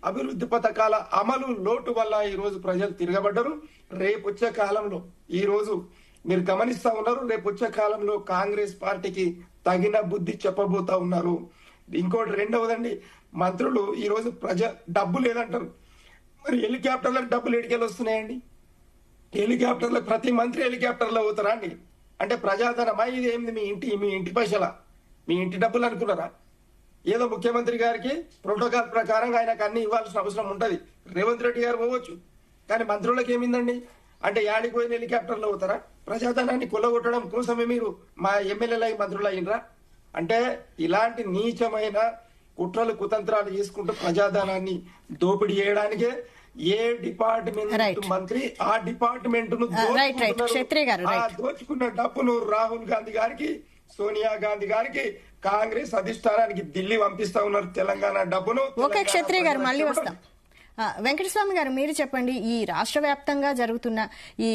అభివృద్ధి పథకాల అమలు లోటు వల్ల ఈ రోజు ప్రజలు తిరగబడ్డారు. రేపు వచ్చే కాలంలో ఈ రోజు మీరు గమనిస్తా ఉన్నారు, రేపు వచ్చే కాలంలో కాంగ్రెస్ పార్టీకి తగిన బుద్ధి చెప్పబోతా ఉన్నారు. ఇంకోటి రెండవదండి, మంత్రులు ఈ రోజు డబ్బు లేదంటారు. మరి హెలికాప్టర్లకు డబ్బులు ఎడికెళ్ళి వస్తున్నాయండి? హెలికాప్టర్లకు ప్రతి మంత్రి హెలికాప్టర్లో పోతారా అండి? అంటే ప్రజాధనమా ఇది? ఏంది మీ ఇంటి పైసలా? మీ ఇంటి డబ్బులు అనుకున్నారా? ఏదో ముఖ్యమంత్రి గారికి ప్రోటోకాల్ ప్రకారంగా ఆయనకు అన్ని ఇవ్వాల్సిన అవసరం ఉంటది. రేవంత్ రెడ్డి గారు పోవచ్చు, కానీ మంత్రులకు ఏమిందండి? అంటే యాడికి పోయిన హెలికాప్టర్లో పోతారా? ప్రజాధనాన్ని కొల్లగొట్టడం కోసమే మీరు మా ఎమ్మెల్యేలై మంత్రులు అయినరా? అంటే ఇలాంటి నీచమైన కుట్రలు కుతంత్రాలు చేసుకుంటూ ప్రజాధనాన్ని దోపిడీ చేయడానికే ఏ డిపార్ట్మెంట్ మంత్రి ఆ డిపార్ట్మెంట్ ను దోచుకున్న డబ్బును రాహుల్ గాంధీ గారికి, సోనియా గాంధీ గారికి, కాంగ్రెస్ అధిష్టానానికి ఢిల్లీ పంపిస్తా ఉన్నారు తెలంగాణ డబ్బును. ఓకే క్షత్రియ గారు, మళ్ళీ వస్తాం. వెంకటస్వామి గారు, మీరు చెప్పండి, ఈ రాష్ట్ర వ్యాప్తంగా జరుగుతున్న ఈ